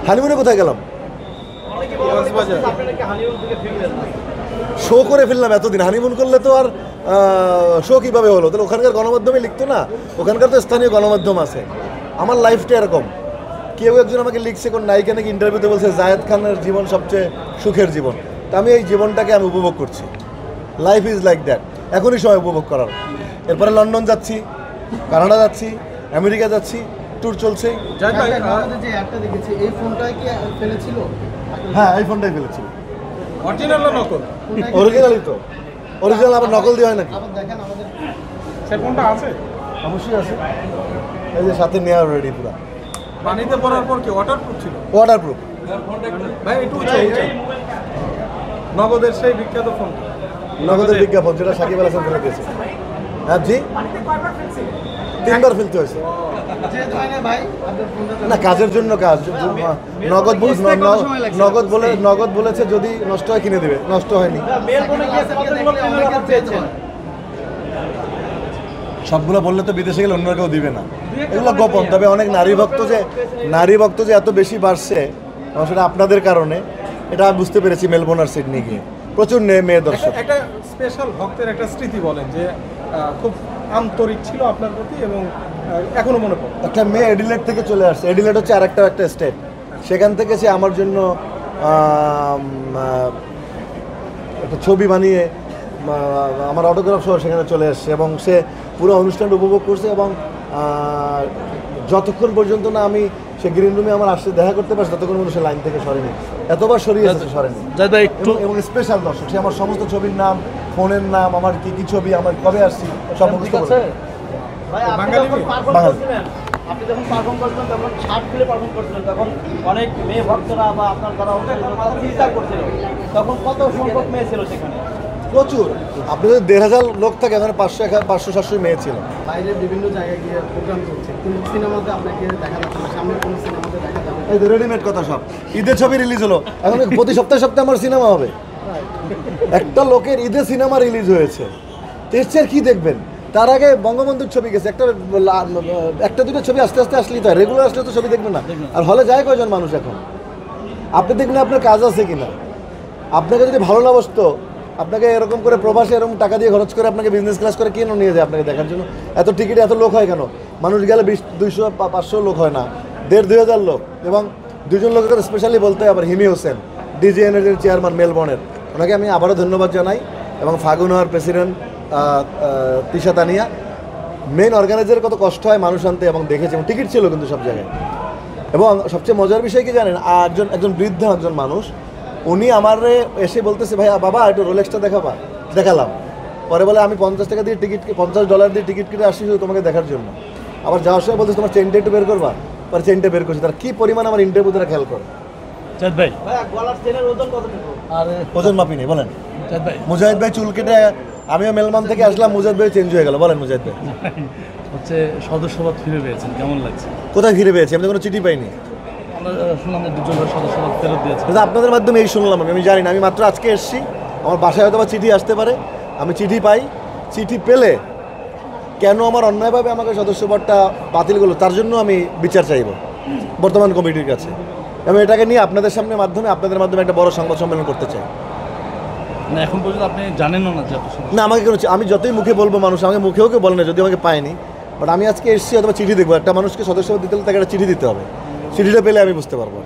হানিমুনে কোথায় গেলাম? শো করে ফেললাম এতদিন। হানিমুন করলে তো আর শো কীভাবে হলো? তাহলে ওখানকার গণমাধ্যমে লিখতো না? ওখানকার তো স্থানীয় গণমাধ্যম আছে। আমার লাইফটা এরকম। কেউ একজন আমাকে লিখছে কোন নায়িকা নাকি ইন্টারভিউতে বলছে জায়েদ খানের জীবন সবচেয়ে সুখের জীবন। তা আমি এই জীবনটাকে আমি উপভোগ করছি। Life is like that. এখনই সময় উপভোগ করার। এরপরে লন্ডন যাচ্ছি, কানাডা যাচ্ছি, আমেরিকা যাচ্ছি, ট্যুর চলছে। হ্যাঁ, এই ফোনটাই ফেলেছিল। অরিজিনাল না নকল? অরিজিনালই তো। অরিজিনাল আবার নকল দিয়ে হয় নাকি? সেই ফোনটা আছে? অবশ্যই আছে। এই যে সাথে নেওয়া রেডি পুরো। পানিতে পড়ার পর কি ওয়াটারপ্রুফ ছিল? ওয়াটারপ্রুফ। ভাই একটু নগদের সেই বিখ্যাত ফোন। নগদের বিজ্ঞাপন যেটা সাকিব আল হাসান ফেলে দিয়েছে। হ্যাঁ জি, 3বার ফেলতে হয়েছে। না, কাজের জন্য কাজ। নগদ বলেছে যদি নষ্ট হয় কিনে দেবে, নষ্ট হয়নি। সবগুলো বললে তো বিদেশে গেলে অন্য কেউ দিবে না, এগুলো গোপন। তবে অনেক নারী ভক্ত যে এত বেশি বাড়ছে সেটা আপনাদের কারণে, এটা বুঝতে পেরেছি মেলবোর্ন আর সিডনি গিয়ে। প্রচুর মেয়ে দর্শক। একটা স্পেশাল ভক্তের একটা স্মৃতি বলেন যে খুব আন্তরিক ছিল আপনার প্রতি এবং এখনো মনে পড়ে। একটা মেয়ে এডিলেড থেকে চলে আসছে। এডিলেড হচ্ছে আরেকটা স্টেট। সেখান থেকে সে আমার জন্য একটা ছবি বানিয়ে আমার অটোগ্রাফ সহ সেখানে চলে আসছে এবং সে পুরো অনুষ্ঠানটা উপভোগ করছে। এবং যতক্ষণ পর্যন্ত না আমি সে গ্রিন রুমে আমার আসতে দেখা করতে পারছি ততক্ষণ পর্যন্ত সে লাইন থেকে সরেনি। এতবার সরিয়েছে, সরেনি। এবং স্পেশাল দর্শক। সে আমার সমস্ত ছবির নাম, ফোনের নাম, আমার কি ছবি, আমার কবে আসছি সব মুখস্থ করে। আপনি যখন পারফর্ম করছিলেন তখন শার্ট খুলে পারফর্ম করছিলেন, তখন অনেক মেয়ে ভক্তরা বা আপনার যারা চিন্তা করছিল, তখন কত সংখ্যক মেয়ে ছিল সেখানে? প্রচুর। আপনাদের 1,500 লোক থাকে, এখানে 500-700 মেয়ে ছিল। বাইরে বিভিন্ন জায়গায় গিয়ে প্রোগ্রাম চলছে, কিন্তু সিনেমাতে আপনাকে দেখা যাচ্ছে না, সামনে কোনো সিনেমাতে দেখা যাবে। এই রেডিমেড কথা সব। ঈদের ছবি রিলিজ হলো, এখন প্রতি সপ্তাহে আমার সিনেমা হবে। একটা লোকের ঈদে সিনেমা রিলিজ হয়েছে, এর কি দেখবেন? তার আগে বঙ্গবন্ধুর ছবি গেছে, একটা দুটো ছবি আস্তে আস্তে আসলেই তো, রেগুলার আসলে তো ছবি দেখবেন না। আর হলে যায় কয়জন মানুষ এখন? আপনি দেখবেন আপনার কাজ আছে কিনা। আপনাকে যদি ভালো না বসতো, আপনাকে এরকম করে প্রবাসে এরকম টাকা দিয়ে খরচ করে আপনাকে বিজনেস ক্লাস করে কেন নিয়ে যায় আপনাকে দেখার জন্য? এত টিকিটে এত লোক হয় কেন? মানুষ গেলে 200-500 লোক হয় না, 1,500-2,000 লোক। এবং দুজন লোকের কথা স্পেশালি বলতে হয় আবার হিমি হোসেন, ডিজিএনের চেয়ারম্যান মেলবোর্নের, ওনাকে আমি আবারও ধন্যবাদ জানাই। এবং ফাগুনহার প্রেসিডেন্ট তিশা তানিয়া, মেন অর্গানাইজারের কত কষ্ট হয় মানুষ আনতে, এবং দেখেছে। এবং টিকিট ছিল কিন্তু সব জায়গায়। এবং সবচেয়ে মজার বিষয় কি জানেন? একজন বৃদ্ধ একজন মানুষ, উনি আমার এসে বলতেছে ভাইয়া বাবা একটু রোলেক্সটা দেখালাম। পরে বলে আমি $50 দিয়ে টিকিট, $50 দিয়ে টিকিট কিনে আসছি শুধু তোমাকে দেখার জন্য। আবার যাওয়ার সময় বলতেছে তোমার চেনটা একটু বের করবা। পরে চেনটা বের করছি। তার কী পরিমাণ আমার ইন্টারভিউ তারা খেয়াল করে। ভাই গলার চেনের ওজন কতটুকু? আরে ওজন মাপি নেই। বলেন মুজাহিদ ভাই চুল কেটে, আমিও মেলমান থেকে আসলাম, মুজাহিদ ভাই চেঞ্জ হয়ে গেল। বলেন মুজাহিদ ভাই। হচ্ছে সদস্যপদ ফিরে পেয়েছেন, কেমন লাগছে? কোথায় ফিরে পেয়েছি? আমি তো কোনো চিঠি পাইনি। আমরা শুনলাম যে 2 জন সদস্যপদ ফেরত দিয়েছে। আপনাদের মাধ্যমে এই শুনলাম, আমি জানি না। আমি মাত্র আজকে এসেছি। আমার বাসায় হয়তো বা চিঠি আসতে পারে, আমি চিঠি পাই। চিঠি পেলে কেন আমার অন্যায়ভাবে আমাকে সদস্যপদটা বাতিল করলো তার জন্য আমি বিচার চাইব বর্তমান কমিটির কাছে। আমি এটাকে নিয়ে আপনাদের আপনাদের মাধ্যমে একটা বড় সংবাদ সম্মেলন করতে চাই। না এখন পর্যন্ত আপনি জানেনও না যে না, আমাকে কোনো, আমি যতই মুখে বলবো মানুষ আমাকে মুখেও কেউ বলে না, যদি আমাকে পায়নি। বাট আমি আজকে এসেছি, অথবা চিঠি দেখবো। একটা মানুষকে সদস্যপদ দিতে হলে তাকে একটা চিঠি দিতে হবে। চিঠিটা পেলে আমি বুঝতে পারবো।